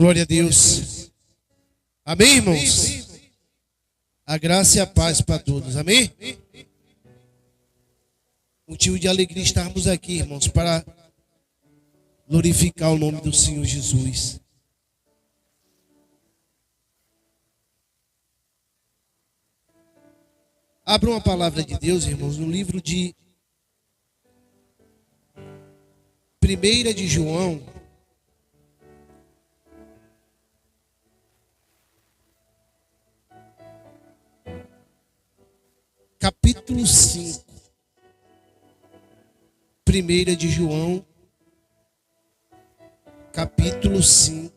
Glória a Deus. Amém, irmãos? A graça e a paz para todos. Amém? Motivo de alegria estarmos aqui, irmãos, para glorificar o nome do Senhor Jesus. Abra uma palavra de Deus, irmãos, no livro de 1 de João, capítulo 5. 1 de João, capítulo 5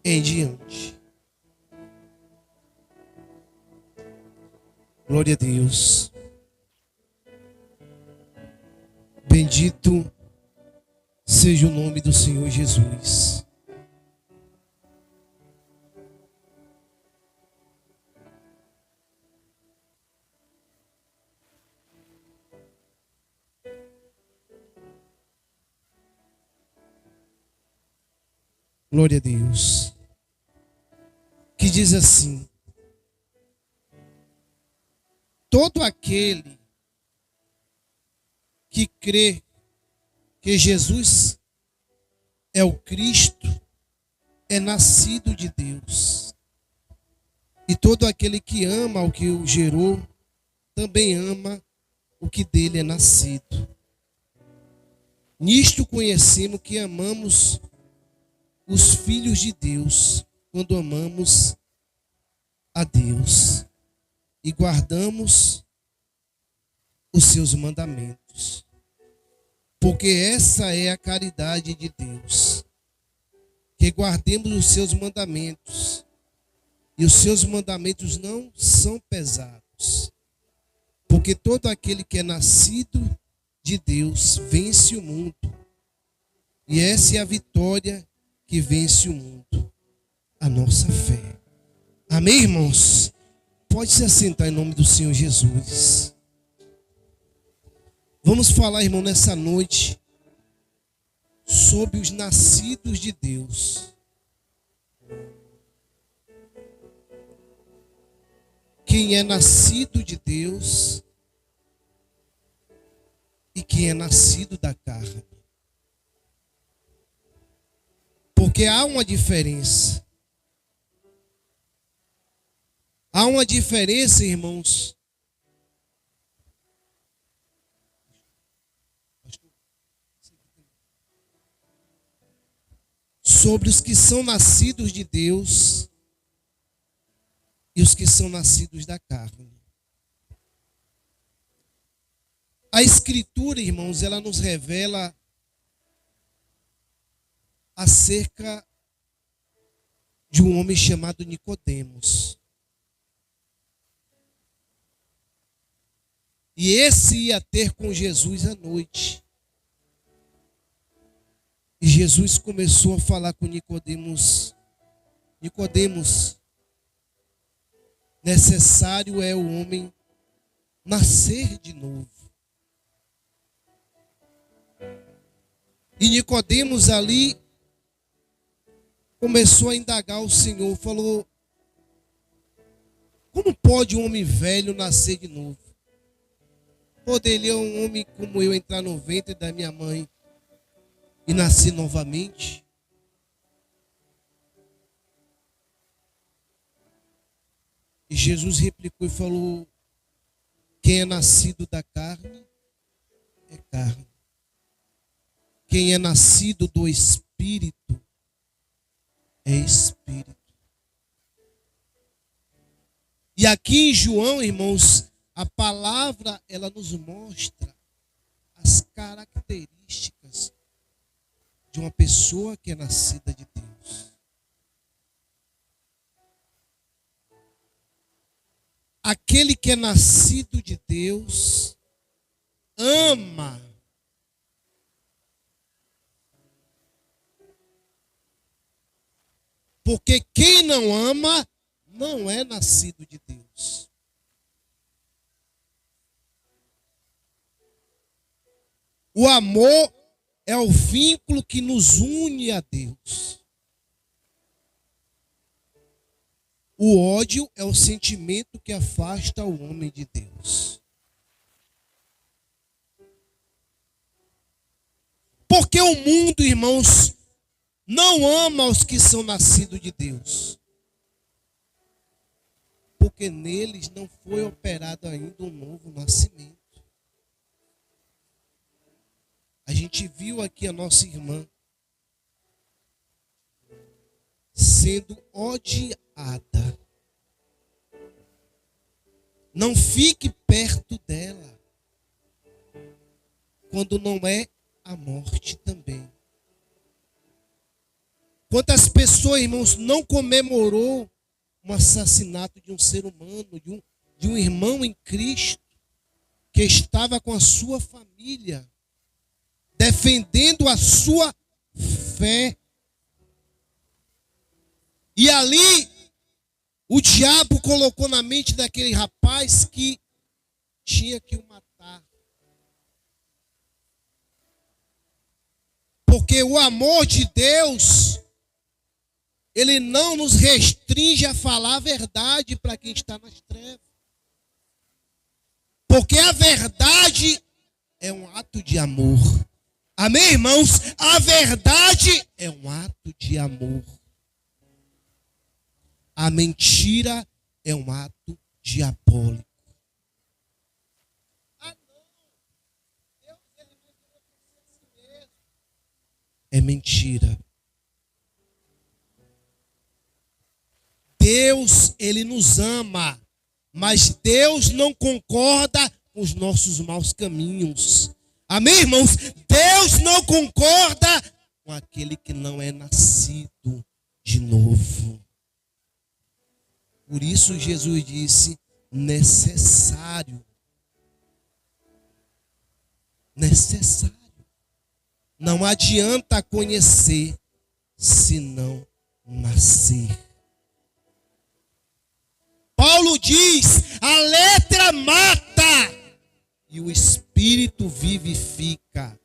em diante. Glória a Deus. Bendito seja o nome do Senhor Jesus. Glória a Deus. Que diz assim: todo aquele que crê que Jesus é o Cristo é nascido de Deus. E todo aquele que ama o que o gerou também ama o que dele é nascido. Nisto conhecemos que amamos os filhos de Deus, quando amamos a Deus e guardamos os seus mandamentos. Porque essa é a caridade de Deus, que guardemos os seus mandamentos. E os seus mandamentos não são pesados. Porque todo aquele que é nascido de Deus vence o mundo. E essa é a vitória que vence o mundo, a nossa fé. Amém, irmãos? Pode se assentar em nome do Senhor Jesus. Vamos falar, irmão, nessa noite sobre os nascidos de Deus. Quem é nascido de Deus e quem é nascido da carne. Porque há uma diferença. Há uma diferença, irmãos, sobre os que são nascidos de Deus e os que são nascidos da carne. A Escritura, irmãos, ela nos revela acerca de um homem chamado Nicodemos. E esse ia ter com Jesus à noite. E Jesus começou a falar com Nicodemos: Nicodemos, necessário é o homem nascer de novo. E Nicodemos ali começou a indagar o Senhor, falou: como pode um homem velho nascer de novo? Poderia um homem como eu entrar no ventre da minha mãe e nascer novamente? E Jesus replicou e falou: quem é nascido da carne é carne. Quem é nascido do Espírito é Espírito. E aqui em João, irmãos, a palavra, ela nos mostra as características de uma pessoa que é nascida de Deus. Aquele que é nascido de Deus ama. Porque quem não ama não é nascido de Deus. O amor é o vínculo que nos une a Deus. O ódio é o sentimento que afasta o homem de Deus. Porque o mundo, irmãos, não ama os que são nascidos de Deus. Porque neles não foi operado ainda um novo nascimento. A gente viu aqui a nossa irmã sendo odiada. Não fique perto dela quando não é a morte também. Quantas pessoas, irmãos, não comemorou um assassinato de um ser humano, de um irmão em Cristo, que estava com a sua família, defendendo a sua fé. E ali, o diabo colocou na mente daquele rapaz que tinha que o matar. Porque o amor de Deus, ele não nos restringe a falar a verdade para quem está nas trevas. Porque a verdade é um ato de amor. Amém, irmãos? A verdade é um ato de amor. A mentira é um ato diabólico. Ah, não. Deus, ele vai oferecer a si mesmo. É mentira. Deus, ele nos ama, mas Deus não concorda com os nossos maus caminhos. Amém, irmãos? Deus não concorda com aquele que não é nascido de novo. Por isso Jesus disse, necessário. Necessário. Não adianta conhecer se não nascer. Paulo diz, a letra mata e o Espírito vivifica.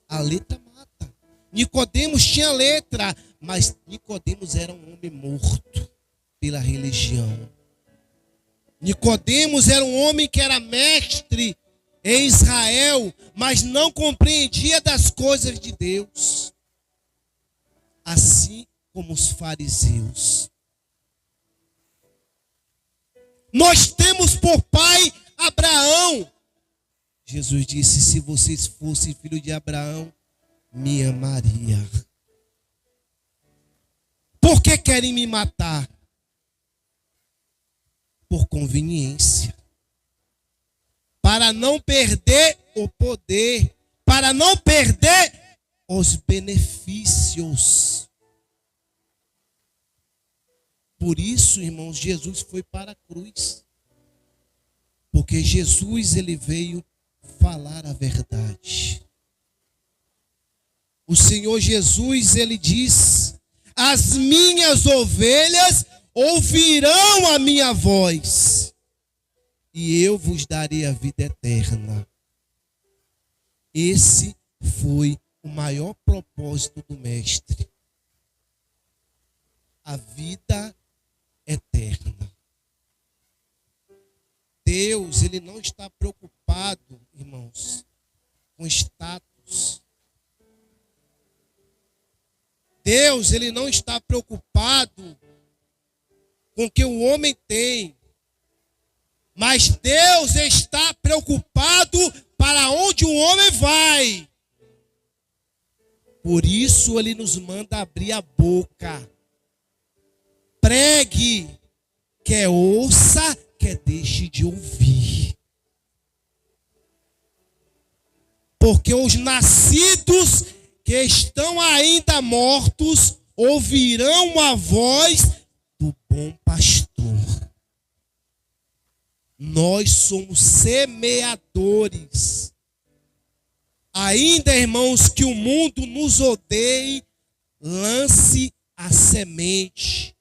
A letra mata. Nicodemos tinha letra, mas Nicodemos era um homem morto pela religião. Nicodemos era um homem que era mestre em Israel, mas não compreendia das coisas de Deus. Assim como os fariseus. Nós temos por pai Abraão. Jesus disse, se vocês fossem filho de Abraão, me amaria. Por que querem me matar? Por conveniência. Para não perder o poder. Para não perder os benefícios. Por isso, irmãos, Jesus foi para a cruz. Porque Jesus, ele veio falar a verdade. O Senhor Jesus, ele diz, as minhas ovelhas ouvirão a minha voz, e eu vos darei a vida eterna. Esse foi o maior propósito do Mestre. A vida eterna. Deus, ele não está preocupado, irmãos, com status. Deus, ele não está preocupado com o que o homem tem. Mas Deus está preocupado para onde o homem vai. Por isso ele nos manda abrir a boca. Pregue, quer ouça, quer deixe de ouvir. Porque os nascidos que estão ainda mortos ouvirão a voz do bom pastor. Nós somos semeadores. Ainda, irmãos, que o mundo nos odeie, lance a semente.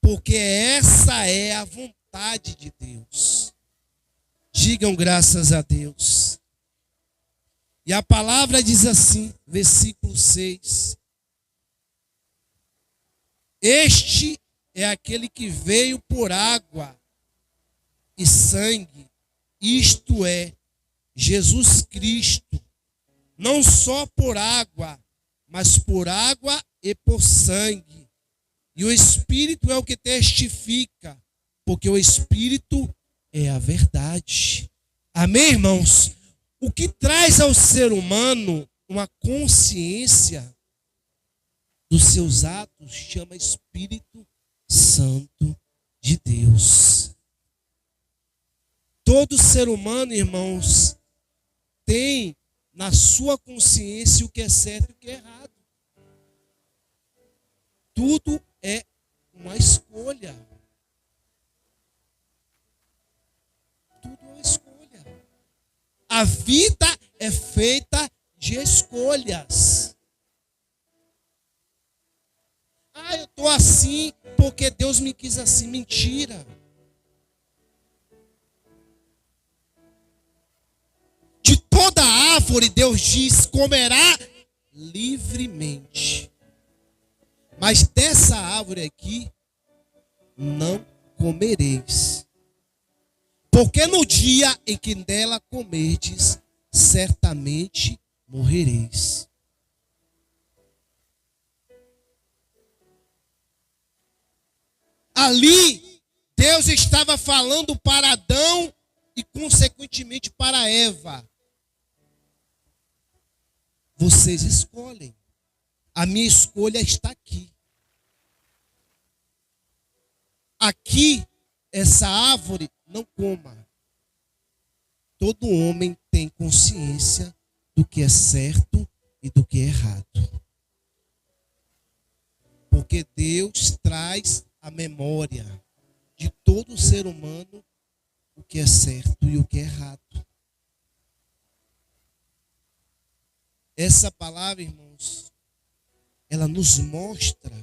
Porque essa é a vontade de Deus. Digam graças a Deus. E a palavra diz assim, versículo 6. Este é aquele que veio por água e sangue, isto é, Jesus Cristo, não só por água, mas por água e por sangue. E o Espírito é o que testifica, porque o Espírito é a verdade. Amém, irmãos? O que traz ao ser humano uma consciência dos seus atos chama Espírito Santo de Deus. Todo ser humano, irmãos, tem na sua consciência o que é certo e o que é errado. Tudo é uma escolha. Tudo é uma escolha. A vida é feita de escolhas. Ah, eu estou assim porque Deus me quis assim. Mentira. De toda árvore, Deus diz, comerá livremente. Mas dessa árvore aqui, não comereis. Porque no dia em que dela comerdes, certamente morrereis. Ali, Deus estava falando para Adão e, consequentemente, para Eva. Vocês escolhem. A minha escolha está aqui. Aqui, essa árvore, não coma. Todo homem tem consciência do que é certo e do que é errado. Porque Deus traz a memória de todo ser humano o que é certo e o que é errado. Essa palavra, irmãos, ela nos mostra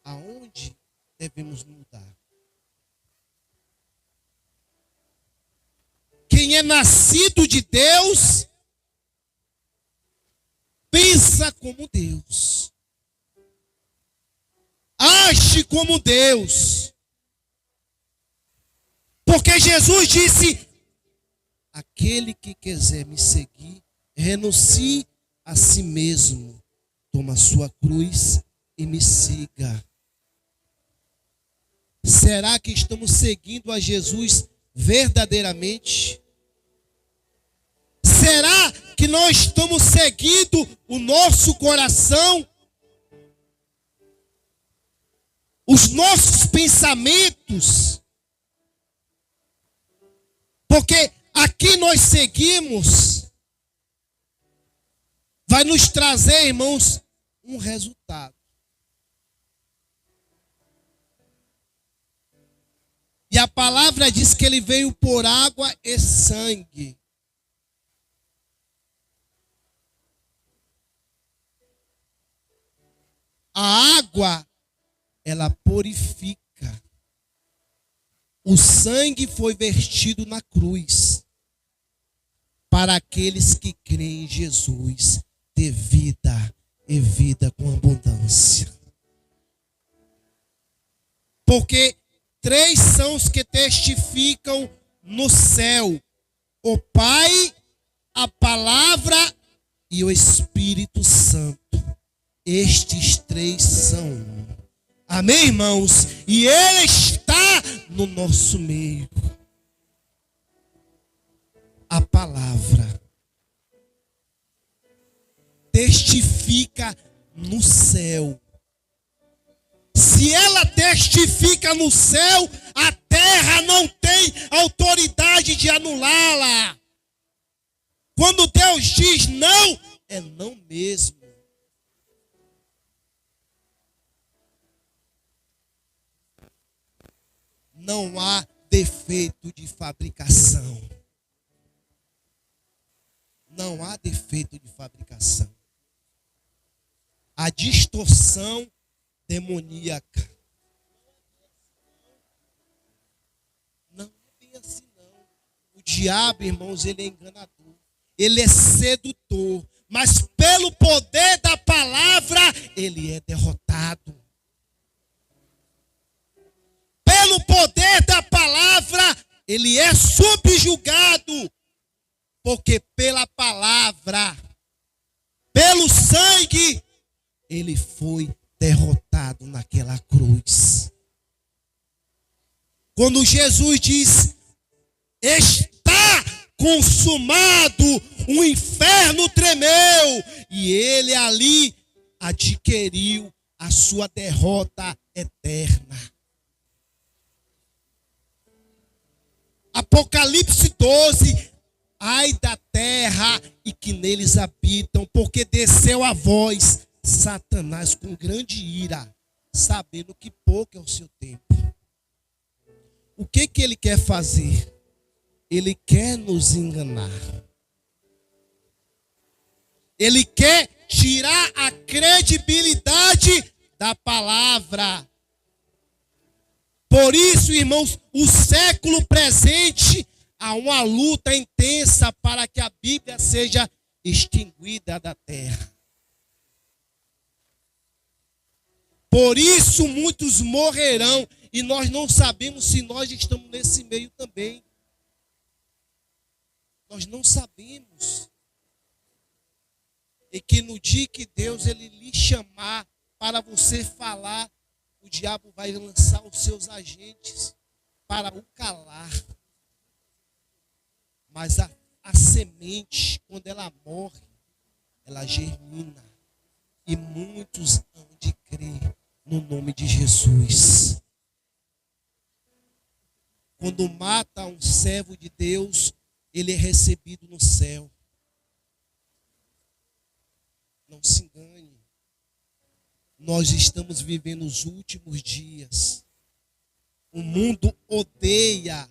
aonde devemos mudar. Quem é nascido de Deus, pensa como Deus. Age como Deus. Porque Jesus disse, aquele que quiser me seguir, renuncie a si mesmo, toma a sua cruz e me siga. Será que estamos seguindo a Jesus verdadeiramente? Será que nós estamos seguindo o nosso coração? Os nossos pensamentos? Porque aqui nós seguimos, vai nos trazer, irmãos, um resultado. E a palavra diz que ele veio por água e sangue. A água, ela purifica. O sangue foi vertido na cruz para aqueles que creem em Jesus ter vida e vida com abundância. Porque três são os que testificam no céu: o Pai, a Palavra e o Espírito Santo. Estes três são um. Amém, irmãos? E Ele está no nosso meio. A palavra testifica no céu. Se ela testifica no céu, a terra não tem autoridade de anulá-la. Quando Deus diz não, é não mesmo. Não há defeito de fabricação. Não há defeito de fabricação. A distorção demoníaca. Não é bem assim não. O diabo, irmãos, ele é enganador. ele é sedutor, mas pelo poder da palavra, ele é derrotado. Pelo poder da palavra, ele é subjugado, porque pela palavra, pelo sangue, ele foi derrotado naquela cruz. Quando Jesus diz, está consumado, o inferno tremeu, e ele ali adquiriu a sua derrota eterna. Apocalipse 12, ai da terra e que neles habitam, porque desceu a voz Satanás com grande ira, sabendo que pouco é o seu tempo. O que ele quer fazer? Ele quer nos enganar. Ele quer tirar a credibilidade da palavra. Por isso, irmãos, o século presente há uma luta intensa para que a Bíblia seja extinguida da terra. Por isso muitos morrerão e nós não sabemos se nós estamos nesse meio também. Nós não sabemos. E que no dia que Deus ele lhe chamar para você falar, o diabo vai lançar os seus agentes para o calar. Mas a semente, quando ela morre, ela germina. E muitos hão de crer no nome de Jesus. Quando mata um servo de Deus, ele é recebido no céu. Não se engane. Nós estamos vivendo os últimos dias. O mundo odeia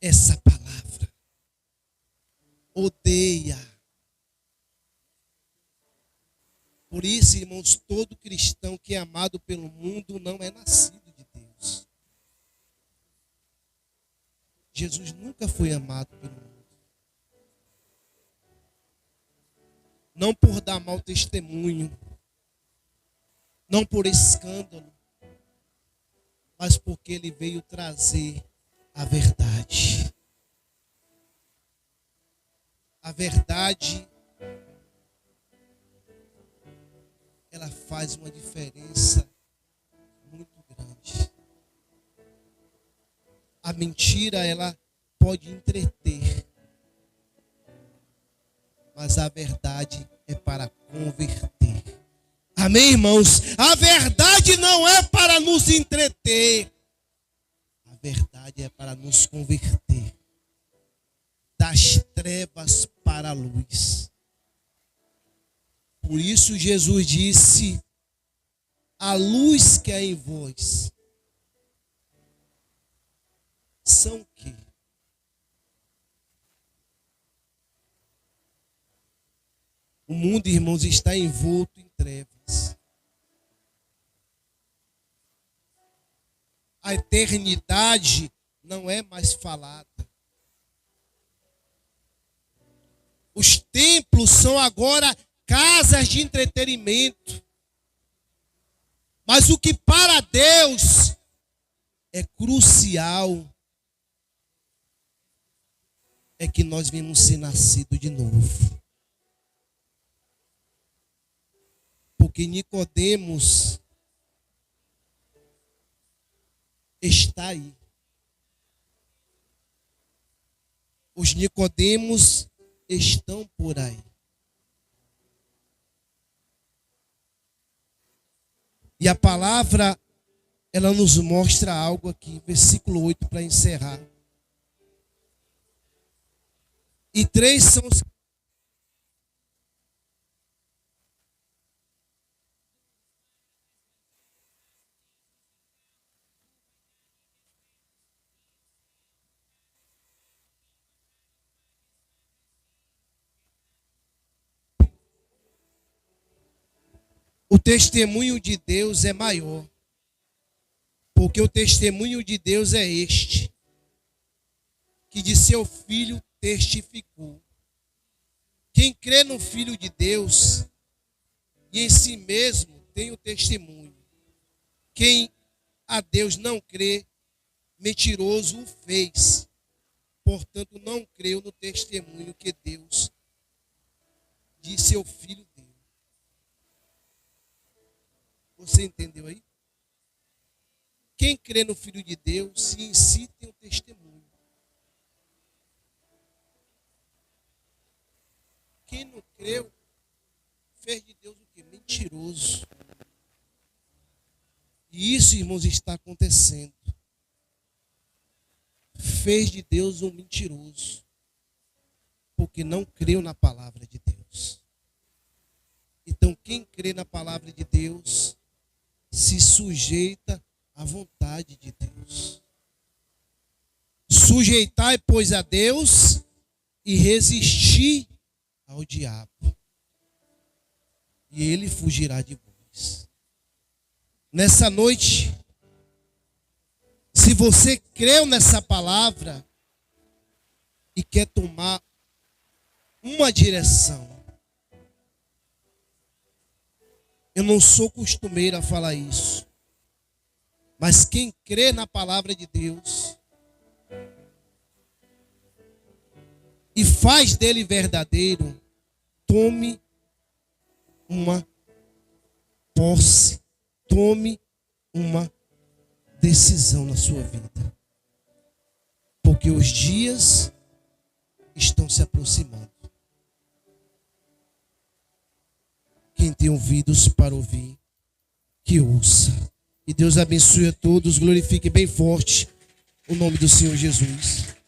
essa palavra. Odeia. Por isso, irmãos, todo cristão que é amado pelo mundo não é nascido de Deus. Jesus nunca foi amado pelo mundo. Não por dar mau testemunho, não por escândalo, mas porque ele veio trazer a verdade. A verdade, ela faz uma diferença muito grande. A mentira, ela pode entreter, mas a verdade é para converter. Amém, irmãos? A verdade não é para nos entreter. A verdade é para nos converter. Das trevas para a luz. Por isso Jesus disse, a luz que há em vós são o quê? O mundo, irmãos, está envolto em trevas. A eternidade não é mais falada. Os templos são agora casas de entretenimento. Mas o que para Deus é crucial é que nós venhamos ser nascidos de novo. Porque Nicodemos está aí. Os Nicodemos estão por aí. E a palavra, ela nos mostra algo aqui, versículo 8, para encerrar. E 3 são os... O testemunho de Deus é maior. Porque o testemunho de Deus é este, que de seu Filho testificou. Quem crê no Filho de Deus e em si mesmo tem o testemunho. Quem a Deus não crê, mentiroso o fez. Portanto, não creu no testemunho que Deus de seu Filho deu. Você entendeu aí? Quem crê no Filho de Deus, se em si tem o testemunho. Quem não creu, fez de Deus o quê? Mentiroso. E isso, irmãos, está acontecendo. Fez de Deus um mentiroso. Porque não creu na palavra de Deus. Então, quem crê na palavra de Deus, se sujeita à vontade de Deus. Sujeitai, pois, a Deus e resistir ao diabo. E ele fugirá de vós. Nessa noite, se você creu nessa palavra e quer tomar uma direção, eu não sou costumeiro a falar isso, mas quem crê na palavra de Deus e faz dele verdadeiro, tome uma posse, tome uma decisão na sua vida. Porque os dias estão se aproximando. Quem tem ouvidos para ouvir, que ouça. E Deus abençoe a todos, glorifique bem forte o nome do Senhor Jesus.